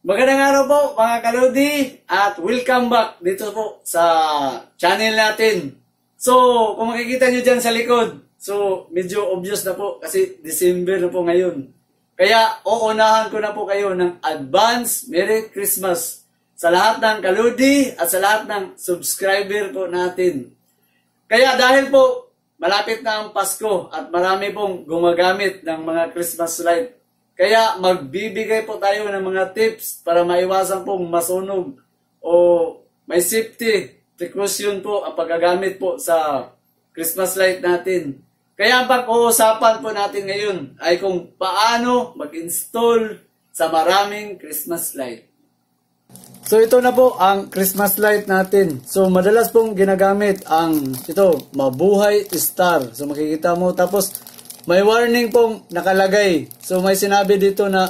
Magandang araw po mga kalodi at welcome back dito po sa channel natin. So, kung makikita nyo dyan sa likod, so medyo obvious na po kasi December na po ngayon. Kaya uunahan ko na po kayo ng advance Merry Christmas sa lahat ng kalodi at sa lahat ng subscriber po natin. Kaya dahil po malapit na ang Pasko at marami pong gumagamit ng mga Christmas light, kaya magbibigay po tayo ng mga tips para maiwasan pong masunog o may safety precaution po ang paggagamit po sa Christmas light natin. Kaya ang pag-uusapan po natin ngayon ay kung paano mag-install sa maraming Christmas light. So ito na po ang Christmas light natin. So madalas pong ginagamit ang ito, Mabuhay Star. So makikita mo, tapos may warning pong nakalagay. So may sinabi dito na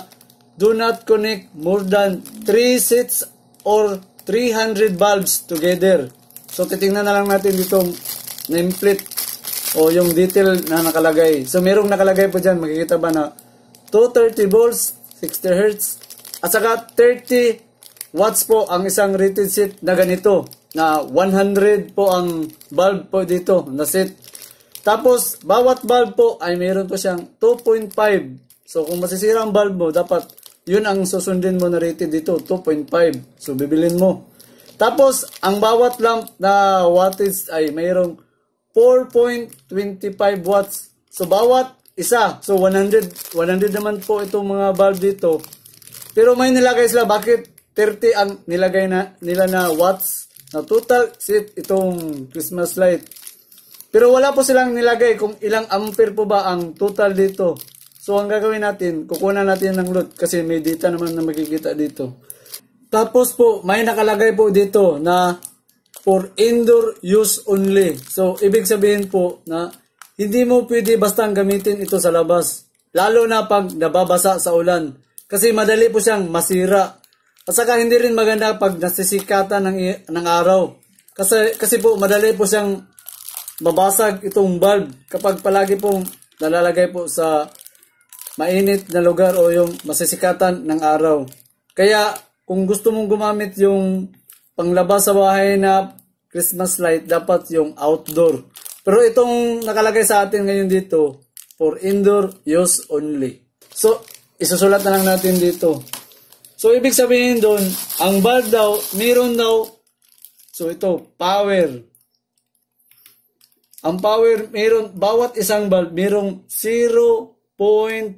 do not connect more than 3 sets or 300 bulbs together. So titingnan na lang natin ditong nameplate o yung detail na nakalagay. So merong nakalagay po dyan, makikita ba na 230 volts, 60 Hz, at saka 30 watts po ang isang rated set na ganito, na 100 po ang bulb po dito na set. Tapos, bawat bulb po ay mayroon po siyang 2.5. So, kung masisira ang bulb mo, dapat yun ang susundin mo na rated dito, 2.5. So, bibilin mo. Tapos, ang bawat lamp na wattage ay mayroong 4.25 watts. So, bawat isa. So, 100 naman po itong mga bulb dito. Pero may nilagay sila. Bakit 30 ang nilagay nila na watts? Na total set itong Christmas light. Pero wala po silang nilagay kung ilang ampere po ba ang total dito. So, ang gagawin natin, kukunan natin ng load kasi may data naman na makikita dito. Tapos po, may nakalagay po dito na for indoor use only. So, ibig sabihin po na hindi mo pwede bastang gamitin ito sa labas. Lalo na pag nababasa sa ulan. Kasi madali po siyang masira. At saka hindi rin maganda pag nasisikatan ng araw. Kasi po madali po siyang mabasag itong bulb kapag palagi pong nalalagay po sa mainit na lugar o yung masisikatan ng araw. Kaya kung gusto mong gumamit yung panglabas sa bahay na Christmas light, dapat yung outdoor. Pero itong nakalagay sa atin ngayon dito, for indoor use only. So, isusulat na lang natin dito. So, ibig sabihin doon, ang bulb daw, meron daw, so ito, power. Ang power, meron, bawat isang bulb, merong 0.25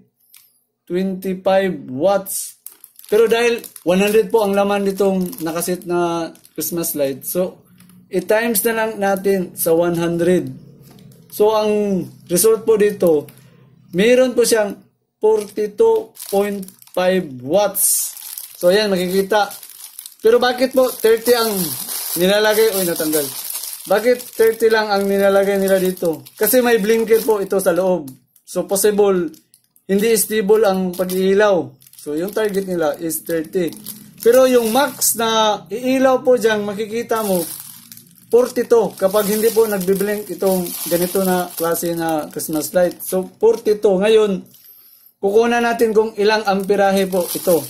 watts. Pero dahil 100 po ang laman nitong nakasit na Christmas light, so, i-times na lang natin sa 100. So, ang result po dito, meron po siyang 42.5 watts. So, ayan, makikita. Pero bakit po 30 ang nilalagay? Uy, natanggal. Bakit 30 lang ang nilalagay nila dito? Kasi may blinker po ito sa loob. So, possible, hindi stable ang pag-iilaw. So, yung target nila is 30. Pero yung max na iilaw po dyan, makikita mo, 42. Kapag hindi po nagbiblink itong ganito na klase na Christmas light. So, 42. Ngayon, kukunan natin kung ilang amperahe po ito.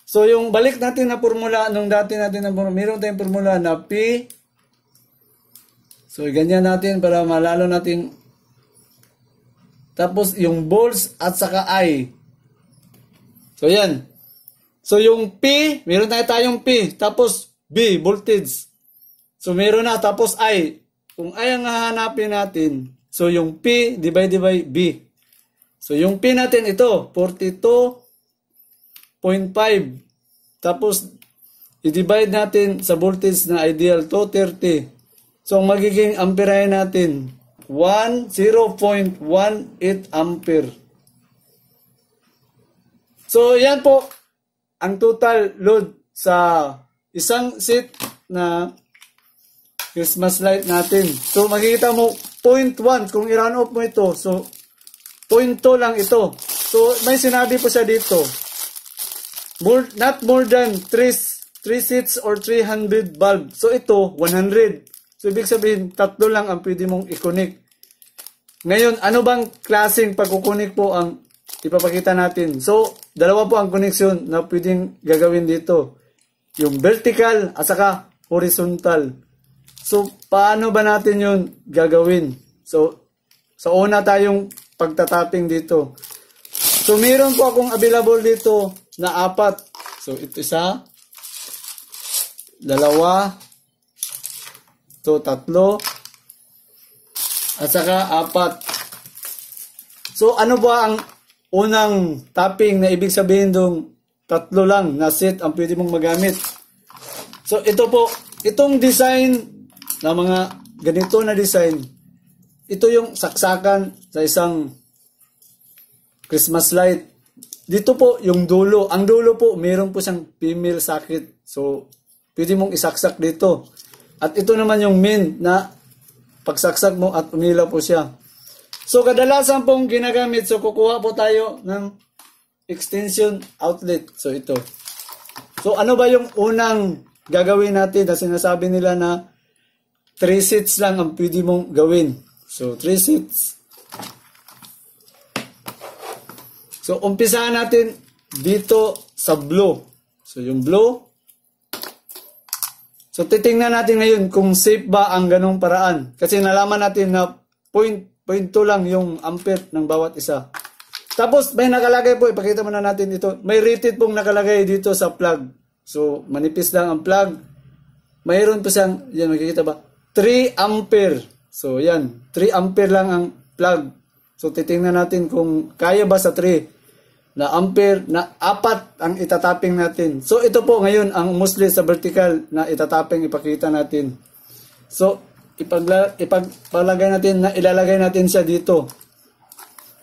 So, yung balik natin na formula, nung dati natin na formula, meron tayong formula na P. So, ganyan natin para malalo natin. Tapos, yung volts at saka I. So, yan. So, yung P, meron tayong P. Tapos, B, voltage. So, meron na. Tapos, I. Kung I ang hahanapin natin, so, yung P divided by B. So, yung P natin ito, 42.5. Tapos, i-divide natin sa voltage na ideal, 230. So, magiging amperahe natin, 0.18 ampere. So, yan po ang total load sa isang set na Christmas light natin. So, makikita mo, 0.1 kung i-run off mo ito. So, 0.2 lang ito. So, may sinabi po siya dito. Not more than 3 sets or 300 bulb. So, ito, 100. So, ibig sabihin, 3 lang ang pwede mong i-connect. Ngayon, ano bang klaseng pagkukunik po ang ipapakita natin. So, dalawa po ang connection na pwedeng gagawin dito. Yung vertical at saka horizontal. So, paano ba natin yun gagawin? So, sa una tayong pagtatapping dito. So, meron po akong available dito na 4. So, ito isa, 2, ito 3, at saka 4. So, ano ba ang unang tapping na ibig sabihin dong 3 lang na set ang pwede mong magamit? So, ito po, itong design na mga ganito na design, ito yung saksakan sa isang Christmas light. Dito po yung dulo. Ang dulo po, mayroon po siyang female socket. So, pwede mong isaksak dito. At ito naman yung main na pagsaksak mo at umilaw po siya. So, kadalasan pong ginagamit. So, kukuha po tayo ng extension outlet. So, ito. So, ano ba yung unang gagawin natin na sinasabi nila na 3 sets lang ang pwede mong gawin. So, 3 sets. So, umpisahan natin dito sa blue. So, yung blue. So, titingnan natin ngayon kung safe ba ang ganong paraan. Kasi nalaman natin na 0.2 lang yung ampere ng bawat isa. Tapos, may nakalagay po. Ipakita muna natin ito. May rated pong nakalagay dito sa plug. So, manipis lang ang plug. Mayroon po siyang, yan, makikita ba? 3 ampere. So, yan. 3 ampere lang ang plug. So, titingnan natin kung kaya ba sa 3 na ampere na 4 ang itatapping natin. So, ito po ngayon ang mostly sa vertical na itatapping ipakita natin. So, ipagpalagay natin na ilalagay natin siya dito.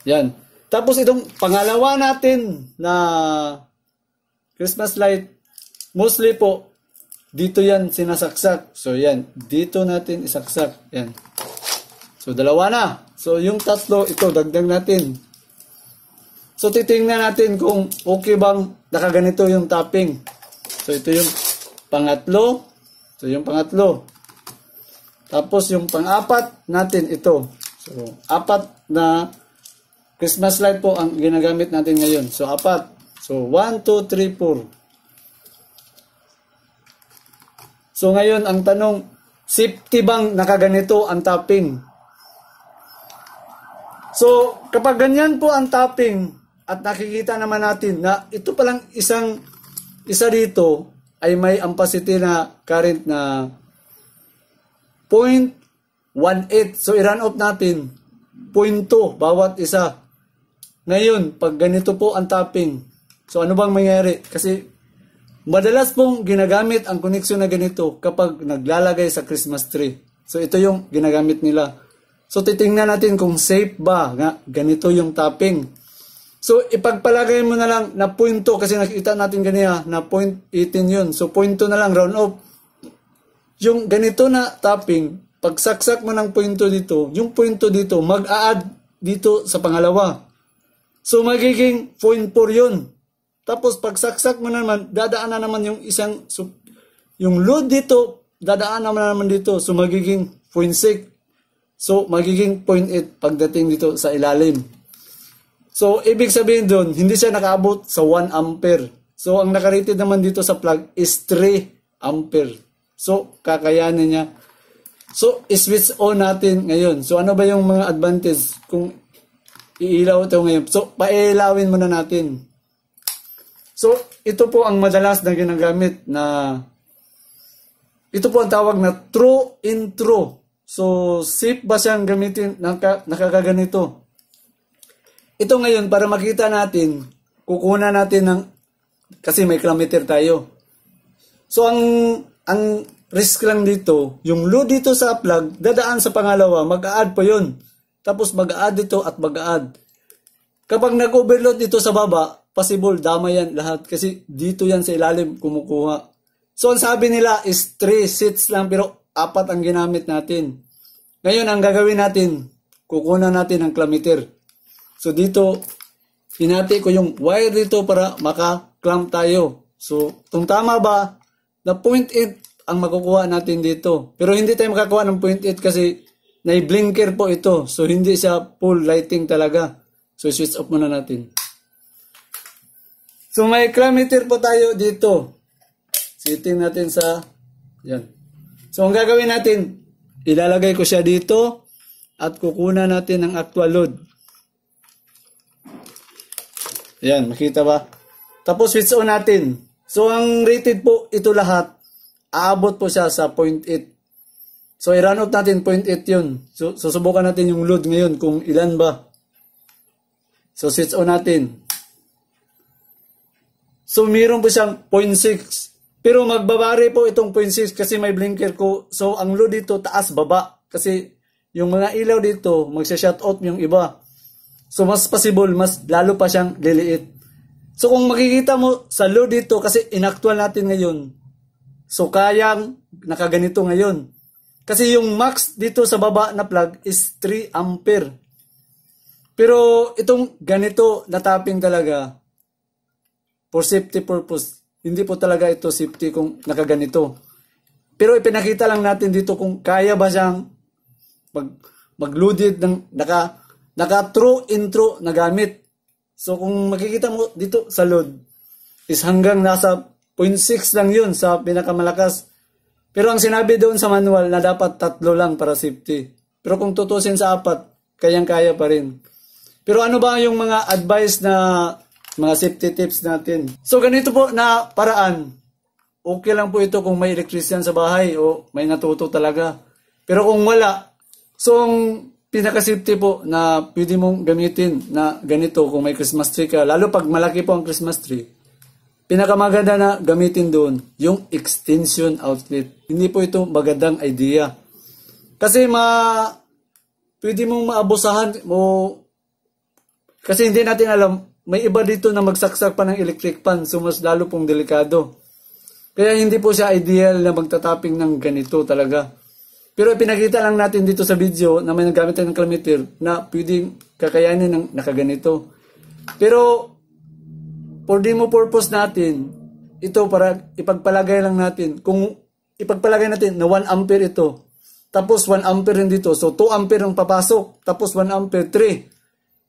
Yan. Tapos, itong pangalawa natin na Christmas light, mostly po, dito yan sinasaksak. So, yan. Dito natin isaksak. Yan. So, 2 na. So, yung 3, ito, dagdag natin. So, titingnan natin kung okay bang nakaganito yung tapping. So, ito yung pangatlo. So, yung pangatlo. Tapos, yung pang-4 natin ito. So, 4 na Christmas light po ang ginagamit natin ngayon. So, 4. So, 1, 2, 3, 4. So, ngayon, ang tanong, safety bang nakaganito ang tapping? So, kapag ganyan po ang tapping, at nakikita naman natin na ito palang isa dito ay may ampacity na current na 0.18. So, i-run off natin 0.2 bawat isa. Ngayon, pag ganito po ang tapping, so ano bang mangyari? Kasi madalas pong ginagamit ang connection na ganito kapag naglalagay sa Christmas tree. So, ito yung ginagamit nila. So, titingnan natin kung safe ba nga ganito yung tapping. So, ipagpalagay mo na lang na 0.2 kasi nakita natin ganyan na 0.18 yun. So, 0.2 na lang round off. Yung ganito na tapping, pag saksak mo ng 0.2 dito, yung 0.2 dito, mag-a-add dito sa pangalawa. So, magiging 0.4 yun. Tapos, pag saksak mo naman, dadaan na naman yung yung load dito, dadaan naman dito. So, magiging 0.6. So, magiging 0.8 pagdating dito sa ilalim. So, ibig sabihin doon, hindi siya nakaabot sa 1 ampere. So, ang nakarated naman dito sa plug is 3 ampere. So, kakayanin niya. So, switch on natin ngayon. So, ano ba yung mga advantage kung iilaw ito ngayon? So, pailawin muna natin. So, ito po ang madalas na ginagamit na ito po ang tawag na true in true. So, safe ba siyang gamitin? Nakakaganito. Ito ngayon, para makita natin, kukunan natin ng, kasi may kilometer tayo. So, ang risk lang dito, yung load dito sa plug, dadaan sa pangalawa, mag-a-add po yun. Tapos mag-a-add dito at mag-a-add. Kapag nag-overload dito sa baba, possible, dama yan lahat. Kasi dito yan sa ilalim kumukuha. So, ang sabi nila is 3 sets lang, pero 4 ang ginamit natin. Ngayon, ang gagawin natin, kukunan natin ang kilometer. So, dito, hinati ko yung wire dito para maka-clamp tayo. So, kung tama ba, na 0.8 ang makukuha natin dito. Pero hindi tayo makakuha ng 0.8 kasi na-blinker po ito. So, hindi siya full lighting talaga. So, So, switch off muna natin. So, may clammeter po tayo dito. Setting natin sa, yan. So, ang gagawin natin, ilalagay ko siya dito at kukunan natin ng actual load. Yan, makita ba? Tapos, switch on natin. So, ang rated po, ito lahat, aabot po siya sa 0.8. So, i-run out natin, 0.8 yun. So, susubukan natin yung load ngayon kung ilan ba. So, switch on natin. So, mayroon po siyang 0.6. Pero magbabari po itong 0.6 kasi may blinker ko. So, ang load dito, taas, baba. Kasi, yung mga ilaw dito, magsha-shut out yung iba. So, mas possible, mas lalo pa siyang liliit. So, kung makikita mo sa load dito, kasi inactual natin ngayon. So, kayang nakaganito ngayon. Kasi yung max dito sa baba na plug is 3 ampere. Pero itong ganito na tapping talaga for safety purpose. Hindi po talaga ito safety kung nakaganito. Pero ipinakita lang natin dito kung kaya ba siyang mag-loaded ng naka true intro na gamit. So kung makikita mo dito sa load is hanggang nasa 0.6 lang yun sa pinakamalakas. Pero ang sinabi doon sa manual na dapat 3 lang para safety. Pero kung tutusin sa 4, kayang-kaya pa rin. Pero ano ba yung mga advice na mga safety tips natin? So ganito po na paraan. Okay lang po ito kung may electrician sa bahay o may natuto talaga. Pero kung wala, so ang pinaka-safety po na pwede mong gamitin na ganito kung may Christmas tree ka, lalo pag malaki po ang Christmas tree, pinakamaganda na gamitin doon, yung extension outlet. Hindi po ito magandang idea. Kasi pwede mong maabusahan mo. Kasi hindi natin alam, may iba dito na magsaksak pa ng electric fan, so mas lalo pong delikado. Kaya hindi po siya ideal na magtatapping ng ganito talaga. Pero pinakita lang natin dito sa video na may nagamit ng clammeter na pwedeng kakayanin ng nakaganito. Pero for demo purpose natin, ito para ipagpalagay lang natin. Kung ipagpalagay natin na 1 ampere ito, tapos 1 ampere rin dito, so 2 ampere ang papasok, tapos 1 ampere, 3.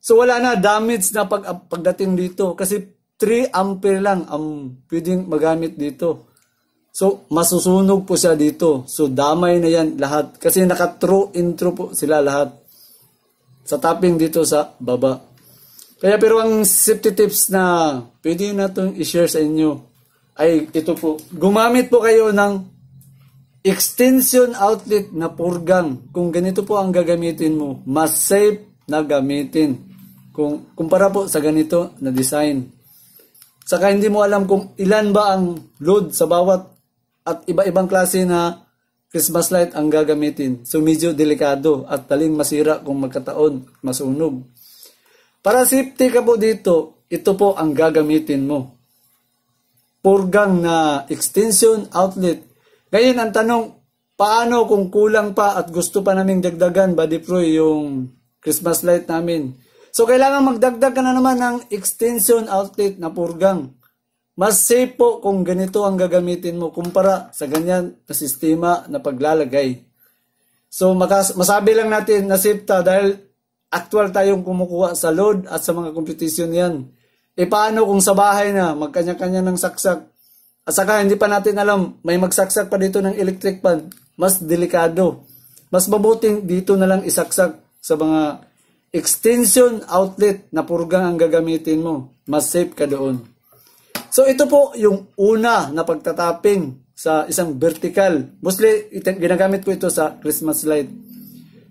So wala na damage na pagdating dito kasi 3 ampere lang ang pwedeng magamit dito. So masusunog po siya dito. So damay na yan lahat kasi naka-true intro po sila lahat sa tapping dito sa baba. Kaya pero ang safety tips na pwede na itong i-share sa inyo ay ito po. Gumamit po kayo ng extension outlet na purgang. Kung ganito po ang gagamitin mo, mas safe na gamitin. Kung kumpara po sa ganito na design. Saka hindi mo alam kung ilan ba ang load sa bawat at iba-ibang klase na Christmas light ang gagamitin. So medyo delikado at taling masira kung magkataon, masunog. Para safety ka po dito, ito po ang gagamitin mo. Purgang na extension outlet. Ngayon ang tanong, paano kung kulang pa at gusto pa naming dagdagan, Buddy Pro, yung Christmas light namin? So, kailangan magdagdag ka na naman ng extension outlet na purgang. Mas safe po kung ganito ang gagamitin mo kumpara sa ganyan na sistema na paglalagay. So, masabi lang natin na safe ta dahil actual tayong kumukuha sa load at sa mga competition yan. E paano kung sa bahay na magkanya-kanya ng saksak? At saka hindi pa natin alam, may magsaksak pa dito ng electric fan. Mas delikado. Mas mabuting dito na lang isaksak sa mga extension outlet na purgang ang gagamitin mo. Mas safe ka doon. So ito po yung una na pagtatapping sa isang vertical. Mostly ginagamit ko ito sa Christmas light.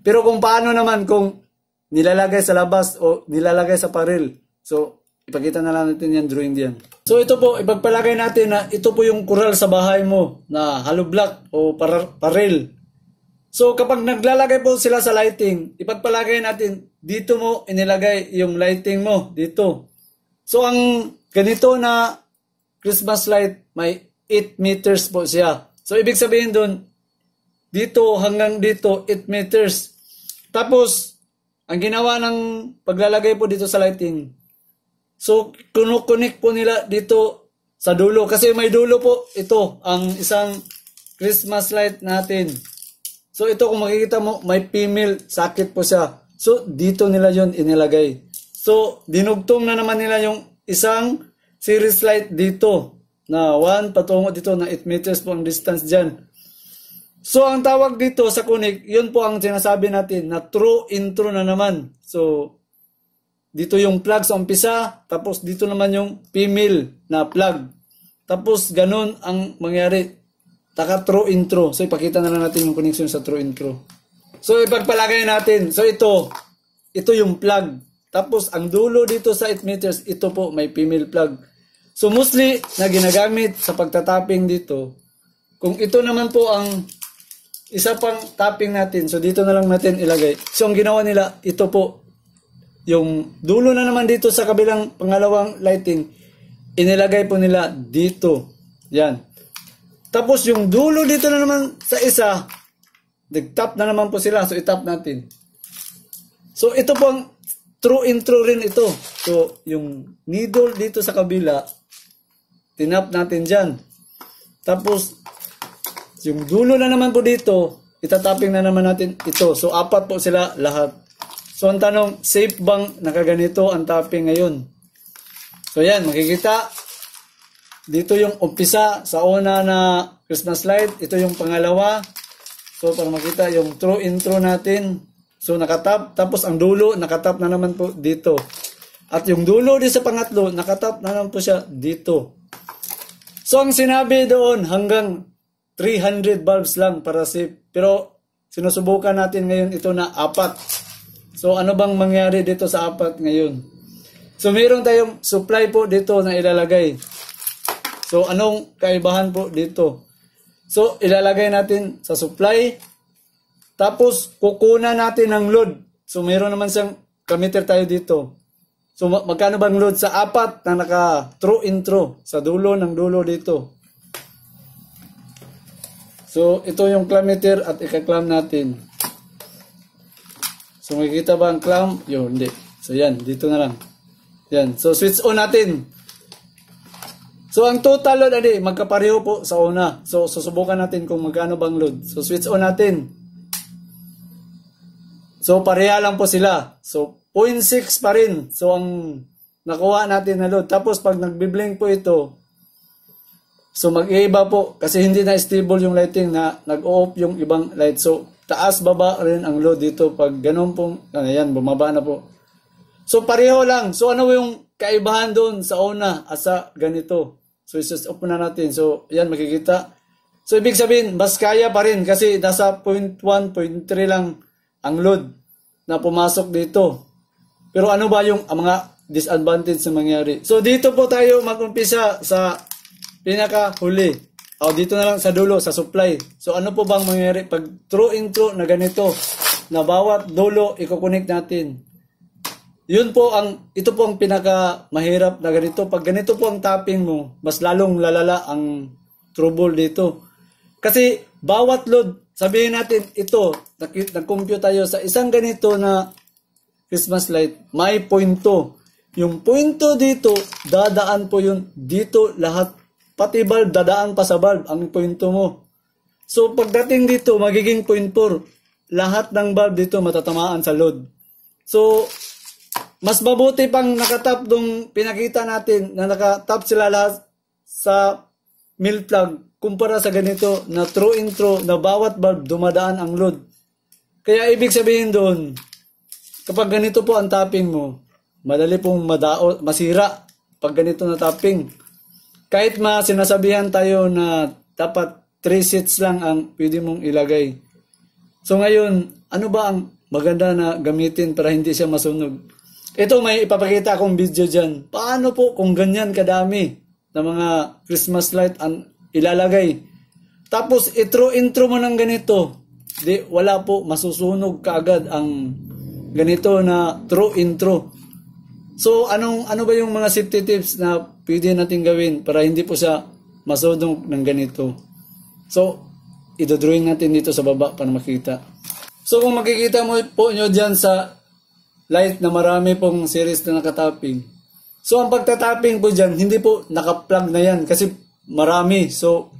Pero kung paano naman kung nilalagay sa labas o nilalagay sa paril. So ipakita na lang natin yan drawing diyan. So ito po ipagpalagay natin na ito po yung coral sa bahay mo na hollow block o paril. So kapag naglalagay po sila sa lighting, ipagpalagay natin, dito mo inilagay yung lighting mo, dito. So ang ganito na Christmas light, may 8 meters po siya. So ibig sabihin doon, dito hanggang dito, 8 meters. Tapos, ang ginawa ng paglalagay po dito sa lighting, so kunukunik po nila dito sa dulo. Kasi may dulo po, ito, ang isang Christmas light natin. So ito kung makikita mo, may female socket po siya. So dito nila yon inilagay. So, dinugtong na naman nila yung isang series light dito na 1 patungo dito na 8 meters po ang distance dyan. So, ang tawag dito sa kunik, yun po ang sinasabi natin na through intro na naman. So, dito yung plug sa umpisa, tapos dito naman yung female na plug. Tapos, ganun ang mangyari. Taka through intro. So, ipakita na lang natin yung connection sa through intro. So, ipagpalagay natin. So, ito yung plug. Tapos, ang dulo dito sa 8 meters, ito po, may female plug. So, mostly na ginagamit sa pagtatapping dito, kung ito naman po ang isa pang tapping natin, so dito na lang natin ilagay. So, ang ginawa nila, ito po, yung dulo na naman dito sa kabilang pangalawang lighting, inilagay po nila dito. Yan. Tapos, yung dulo dito na naman sa isa, nag-tap na naman po sila. So, itap natin. So, ito po ang true intro rin ito. So, yung needle dito sa kabila, tinap natin dyan. Tapos, yung dulo na naman po dito, itatapping na naman natin ito. So, 4 po sila lahat. So, ang tanong, safe bang nakaganito ang tapping ngayon? So, yan, makikita. Dito yung umpisa sa una na Christmas light. Ito yung pangalawa. So, para makita yung true intro natin. So, nakatap. Tapos, ang dulo, nakatap na naman po dito. At yung dulo din sa pangatlo, nakatap na naman po siya dito. So, ang sinabi doon, hanggang 300 bulbs lang para safe. Pero, sinusubukan natin ngayon ito na 4. So, ano bang mangyari dito sa 4 ngayon? So, mayroon tayong supply po dito na ilalagay. So, anong kaibahan po dito? So, ilalagay natin sa supply. Tapos, kukunan natin ng load. So, mayroon naman siyang kamitter tayo dito. So, magkano bang load sa 4 na naka-true intro sa dulo ng dulo dito? So, ito yung clammeter at ika-clam natin. So, makikita ba ang clam? Yun, hindi. So, yan. Dito na lang. Yan. So, switch on natin. So, ang total load, magkapareho po sa una. So, susubukan natin kung magkano bang load. So, switch on natin. So, pareha lang po sila. So, 0.6 pa rin. So, ang nakuha natin na load. Tapos, pag nagbiblink po ito, so, mag-iiba po. Kasi hindi na stable yung lighting na nag-off yung ibang light. So, taas, baba rin ang load dito. Pag ganun pong, ayan, bumaba na po. So, pareho lang. So, ano yung kaibahan doon sa una at sa ganito? So, i-switch off na natin. So, ayan, makikita. So, ibig sabihin, mas kaya pa rin kasi nasa 0.1, 0.3 lang ang load na pumasok dito. Pero ano ba yung mga disadvantage na mangyari? So, dito po tayo mag-umpisa sa pinaka-huli. O, dito na lang sa dulo, sa supply. So, ano po bang mangyari pag true intro na ganito, na bawat dulo, i-connect natin? Ito po ang pinaka-mahirap na ganito. Pag ganito po ang tapping mo, mas lalong lalala ang trouble dito. Kasi, bawat load, sabihin natin, ito, nag-compute tayo sa isang ganito na Christmas light, may pointo. Yung pointo dito, dadaan po yun dito lahat. Pati bulb, dadaan pa sa bulb ang pointo mo. So, pagdating dito, magiging 0.4. Lahat ng bulb dito matatamaan sa load. So, mas mabuti pang nakatap nung pinakita natin na nakatap sila lahat sa mil plug kumpara sa ganito na true intro na bawat bulb dumadaan ang load. Kaya ibig sabihin doon, kapag ganito po ang tapping mo, madali pong masira pag ganito na tapping. Kahit sinasabihan tayo na dapat 3 sets lang ang pwede mong ilagay. So ngayon, ano ba ang maganda na gamitin para hindi siya masunog? Ito, may ipapakita akong video dyan. Paano po kung ganyan kadami na mga Christmas light ang ilalagay? Tapos, intro mo ng ganito. Wala po, masusunog kaagad ang ganito na true intro. So, ano ba yung mga safety tips na pwede natin gawin para hindi po siya masunog ng ganito? So, idodrawing natin dito sa baba para makita. So, kung makikita mo po nyo dyan sa light na marami pong series na nakatapping. So, ang pagtatapping po dyan, hindi po nakaplug na yan kasi marami. So,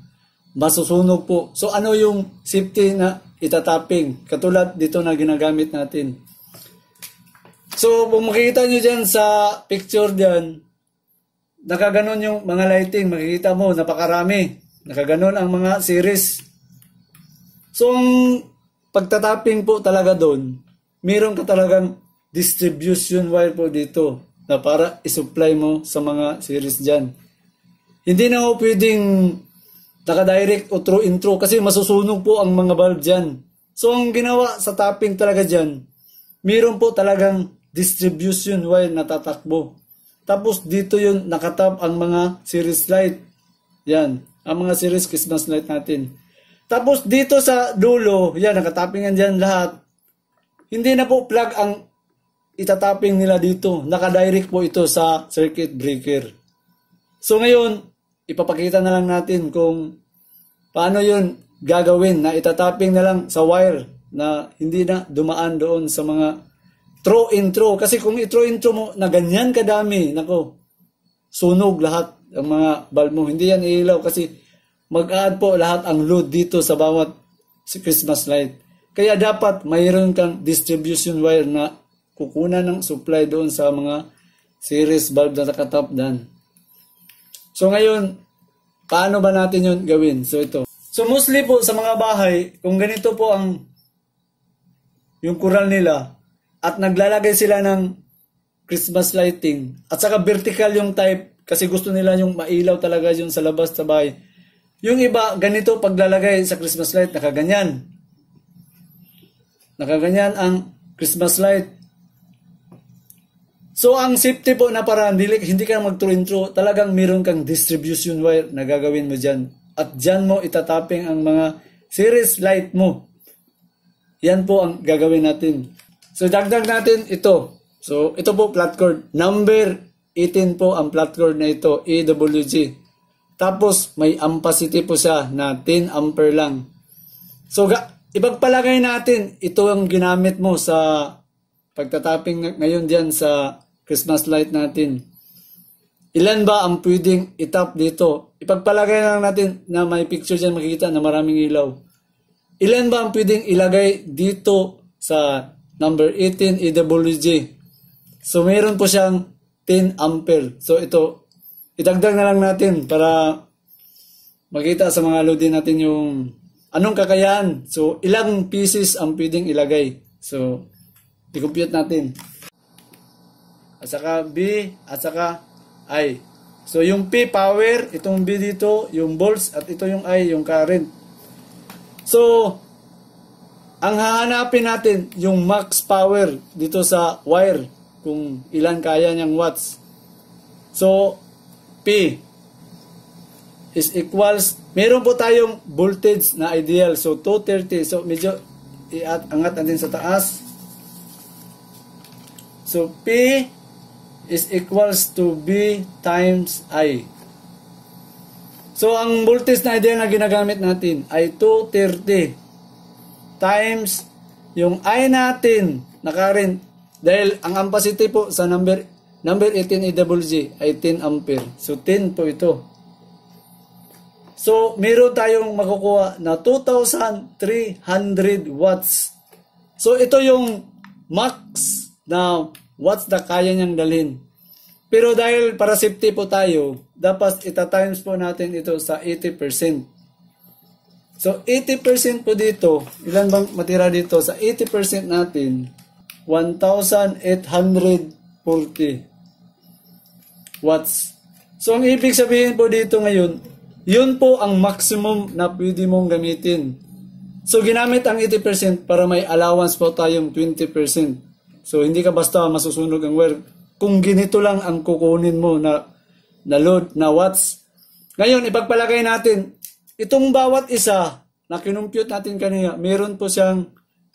masusunog po. So, ano yung safety na itatapping? Katulad dito na ginagamit natin. So, kung makikita nyo dyan sa picture dyan, nakaganon yung mga lighting. Makikita mo, napakarami. Nakaganon ang mga series. So, ang pagtatapping po talaga doon, meron ka talagang distribution wire po dito na para isupply mo sa mga series dyan. Hindi na po pwedeng naka-direct o through intro kasi masusunog po ang mga bulb dyan. So, ang ginawa sa tapping talaga dyan, meron po talagang distribution wire na tatakbo. Tapos dito yun nakatap ang mga series light. Yan, ang mga series Christmas light natin. Tapos dito sa dulo, yan, nakatappingan dyan lahat. Hindi na po plug ang itatapping nila dito. Nakadirect po ito sa circuit breaker. So ngayon, ipapakita na lang natin kung paano yun gagawin na itatapping na lang sa wire na hindi na dumaan doon sa mga throw intro. Kasi kung i-throw intro mo na ganyan kadami, nako, sunog lahat ang mga bulb mo. Hindi yan ilaw kasi mag-add po lahat ang load dito sa bawat Christmas light. Kaya dapat mayroon kang distribution wire na kukunan ng supply doon sa mga series bulb na nakatap dan. So ngayon, paano ba natin yun gawin? So ito. So mostly po sa mga bahay, kung ganito po ang yung kural nila, at naglalagay sila ng Christmas lighting. At saka vertical yung type kasi gusto nila yung mailaw talaga yung sa labas sa bahay. Yung iba, ganito paglalagay sa Christmas light, nakaganyan. Nakaganyan ang Christmas light. So, ang safety po na para hindi ka mag-intro, talagang meron kang distribution wire na gagawin mo dyan. At dyan mo itatapping ang mga series light mo. Yan po ang gagawin natin. So, dagdag natin ito. So, ito po flat cord. Number 18 po ang flat cord na ito, AWG. Tapos, may ampacity po siya na 10 ampere lang. So, ipagpalagay natin, ito ang ginamit mo sa pagtatapping ngayon dyan sa Christmas light natin. Ilan ba ang pwedeng itap dito? Ipagpalagay lang natin na may picture dyan makikita na maraming ilaw. Ilan ba ang pwedeng ilagay dito sa number 18 AWG? So, mayroon po siyang 10 ampere. So, ito, idagdag na lang natin para makita sa mga loading natin yung anong kakayahan. So, ilang pieces ang pwedeng ilagay. So, i-compute natin. At saka B, at saka I. So, yung P, power. Itong B dito, yung volts. At ito yung I, yung current. So, ang hahanapin natin yung max power dito sa wire kung ilan kaya niyang watts. So, P is equals, meron po tayong voltage na ideal. So, 230. So, medyo angat natin sa taas. So, P is equals to B times I. So, ang voltage na ideal na ginagamit natin ay 230 times yung I natin na current dahil ang ampacity po sa number 18 AWG ay 10 ampere. So 10 po ito. So meron tayong makukuha na 2,300 watts. So ito yung max na watts na kaya niyang dalhin. Pero dahil para safety po tayo, dapat ita-times po natin ito sa 80%. So, 80% po dito, ilan bang matira dito? Sa 80% natin, 1,840 watts. So, ang ibig sabihin po dito ngayon, yun po ang maximum na pwede mong gamitin. So, ginamit ang 80% para may allowance po tayong 20%. So, hindi ka basta masusunog ang wire. Kung ginito lang ang kukunin mo na load, na watts. Ngayon, ipagpalagay natin, itong bawat isa na kinumpute natin kanina, meron po siyang,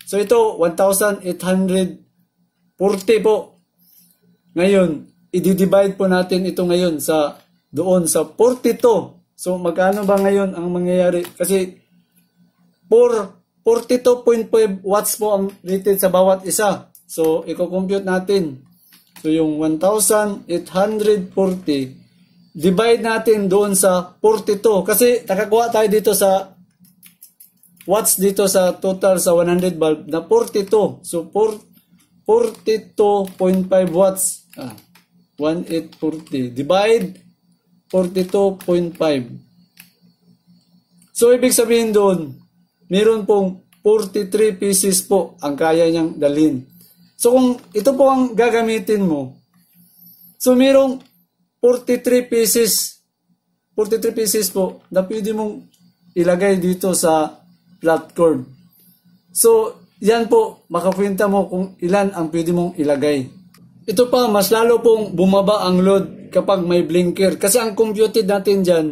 so ito, 1,840 po. Ngayon, i-divide po natin ito ngayon sa, doon sa 42. So, magkano ba ngayon ang mangyayari? Kasi, 42.5 watts po ang rated sa bawat isa. So, i-compute natin. So, yung 1,840, divide natin doon sa 42. Kasi nakakuha tayo dito sa watts dito sa total sa 100 bulb na 42. So 42 42.5 watts. 1840 divide 42.5. So, ibig sabihin doon, meron pong 43 pieces po ang kaya niyang dalhin. So, kung ito po ang gagamitin mo, so merong 43 pieces po na pwede mong ilagay dito sa flat cord. So, yan po, makakwenta mo kung ilan ang pwede mong ilagay. Ito pa, mas lalo pong bumaba ang load kapag may blinker. Kasi ang computed natin dyan,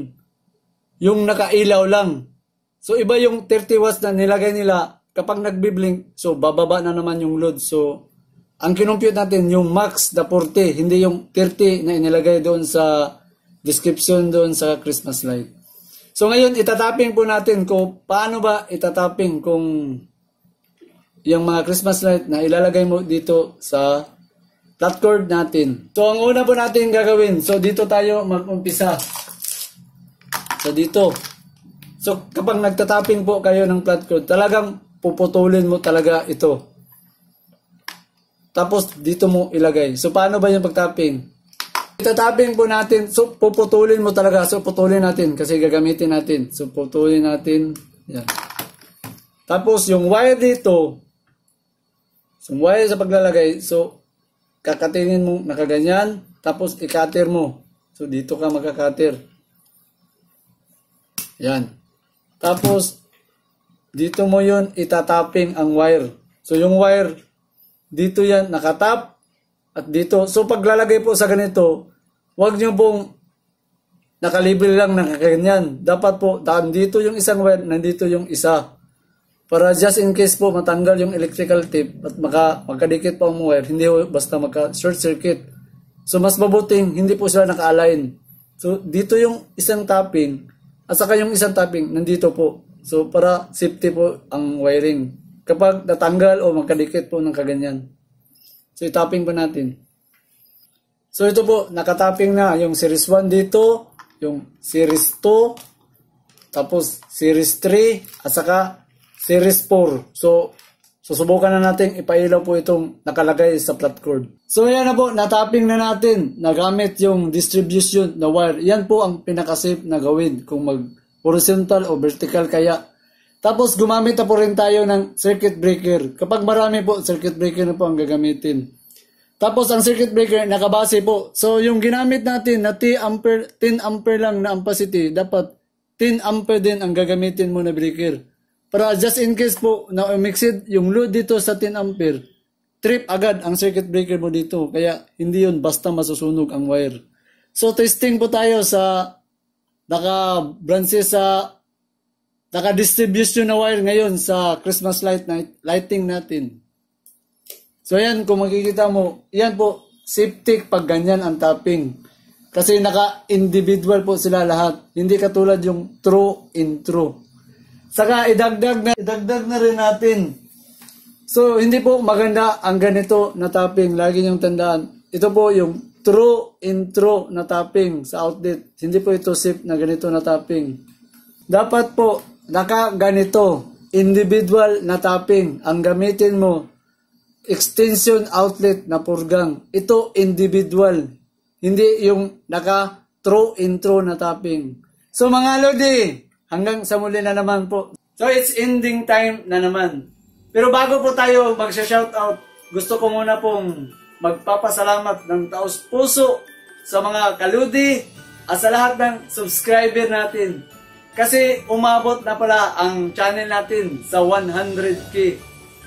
yung nakailaw lang. So, iba yung 30 watts na nilagay nila. Kapag nagbiblink, so bababa na naman yung load. So, ang kinumpute natin, yung max na 40, hindi yung 30 na inilagay doon sa description doon sa Christmas light. So, ngayon, itatapping po natin kung paano ba itatapping kung yung mga Christmas light na ilalagay mo dito sa flat cord natin. So, ang una po natin gagawin, so dito tayo mag-umpisa. So, dito. So, kapag nagtatapping po kayo ng flat cord, talagang puputulin mo talaga ito. Tapos, dito mo ilagay. So, paano ba yung pagtapping? Itatapping po natin. So, puputulin mo talaga. So, putulin natin kasi gagamitin natin. So, putulin natin. Yan. Tapos, yung wire dito, yung wire sa paglalagay, so, kakatinin mo nakaganyan. Tapos, i-cutter mo. So, dito ka magka-cutter. Yan. Tapos, dito mo yun itatapping ang wire. So, yung wire, dito yan nakatap at dito. So, paglalagay po sa ganito, huwag nyo pong nakalibre lang nakaganyan. Dapat po, dito yung isang wire, nandito yung isa. Para just in case po matanggal yung electrical tape at magkadikit pa ang wire, hindi basta magka-short circuit. So, mas mabuting, hindi po sila naka-align. So, dito yung isang tapping at saka yung isang tapping, nandito po. So, para safety po ang wiring. Kapag natanggal o magkadikit po ng kaganyan. So, i-tapping po natin. So, ito po, nakatapping na yung series 1 dito, yung series 2, tapos series 3, at saka series 4. So, susubukan na natin ipailaw po itong nakalagay sa flat cord. So, yan na po, natapping na natin. Nagamit yung distribution na wire. Yan po ang pinaka-safe na gawin kung mag-horizontal o vertical kaya. Tapos, gumamit na po rin tayo ng circuit breaker. Kapag marami po, circuit breaker na po ang gagamitin. Tapos, ang circuit breaker, nakabase po. So, yung ginamit natin na 10 ampere lang na ampacity, dapat 10 ampere din ang gagamitin mo na breaker. Para just in case po, na umixid yung load dito sa 10 ampere, trip agad ang circuit breaker mo dito. Kaya, hindi yun basta masusunog ang wire. So, testing po tayo sa naka-branches sa naka-distribution na wire ngayon sa Christmas lighting natin. So, yan, kung makikita mo, yan po, safety pag ganyan ang tapping. Kasi naka-individual po sila lahat. Hindi katulad yung true in true. Saka, idagdag na rin natin. So, hindi po maganda ang ganito na tapping. Lagi niyong tandaan. Ito po yung true in true na tapping sa outlet. Hindi po ito safe na ganito na tapping. Dapat po, ganito, individual na tapping. Ang gamitin mo, extension outlet na purgang. Ito, individual. Hindi yung true in true na tapping. So, mga Lodi, hanggang sa muli na naman po. So, it's ending time na naman. Pero bago po tayo mag-shoutout, gusto ko muna pong magpapasalamat ng taos puso sa mga kaludi at sa lahat ng subscriber natin. Kasi umabot na pala ang channel natin sa 100k.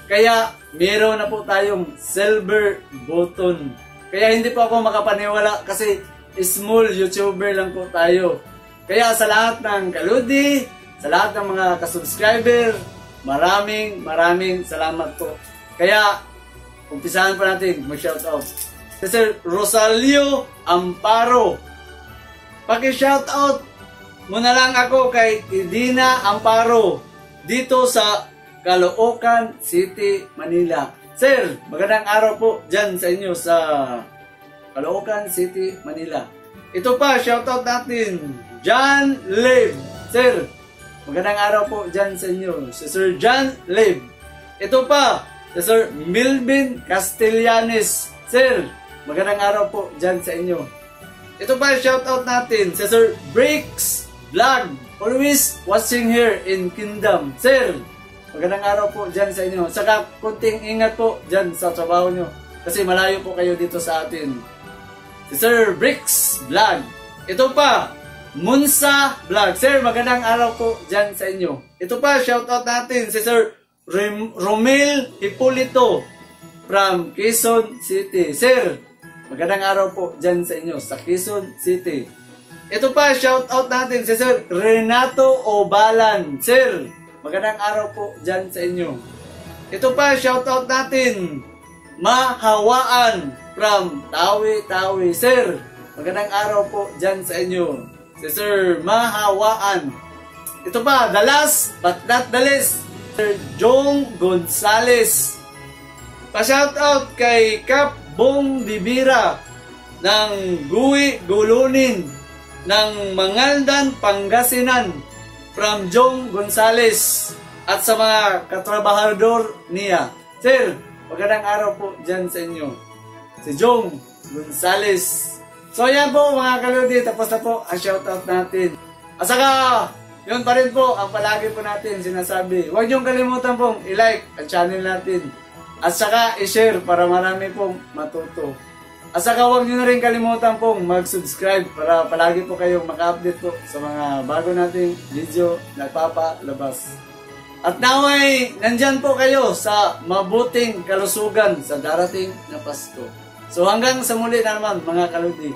Kaya meron na po tayong silver button. Kaya hindi po ako makapaniwala kasi small YouTuber lang po tayo. Kaya sa lahat ng kaludi, sa lahat ng mga kasubscriber, maraming salamat po. Kaya umpisahan pa natin mag-shoutout. Si Sir Rosalio Amparo. Paki-shoutout muna lang ako kay Edina Amparo dito sa Caloocan City, Manila. Sir, magandang araw po dyan sa inyo sa Caloocan City, Manila. Ito pa, shoutout natin, John Lev. Sir, magandang araw po dyan sa inyo, si Sir John Lev. Ito pa, Si Sir Milvin Castellanes. Sir, magandang araw po dyan sa inyo. Ito pa, shoutout natin. Si Sir Breaks Vlog. Always watching here in Kingdom. Sir, magandang araw po dyan sa inyo. Saka kunting ingat po dyan sa trabaho nyo. Kasi malayo po kayo dito sa atin. Si Sir Bricks Vlog. Ito pa, Munsa Vlog. Sir, magandang araw po dyan sa inyo. Ito pa, shoutout natin si Sir Romel Hipolito from Quezon City. Sir, magandang araw po dyan sa inyo sa Quezon City. Ito pa, shoutout natin si Sir Renato Obalan. Sir, magandang araw po dyan sa inyo. Ito pa, shoutout natin Mahawaan from Tawi-Tawi. Sir, magandang araw po dyan sa inyo. Si Sir Mahawaan. Ito pa, the last but not the least, Sir Jong Gonzales. Pa-shoutout kay Kap Bong Dibira ng Gui Gulunin ng Mangaldan, Pangasinan from Jong Gonzales at sa mga katrabahador niya. Sir, magandang araw po dyan sa inyo. Si Jong Gonzales. So yan po mga kaludi, tapos na po ang shoutout natin. At saka, yun pa rin po ang palagi po natin sinasabi. Huwag niyong kalimutan pong i-like ang channel natin. At saka i-share para marami pong matuto. At saka huwag niyo na rin kalimutan pong mag-subscribe para palagi po kayong maka-update po sa mga bago nating video na papalabas. At naway, nandyan po kayo sa mabuting kalusugan sa darating na Pasko. So hanggang sa muli na naman mga kaludi.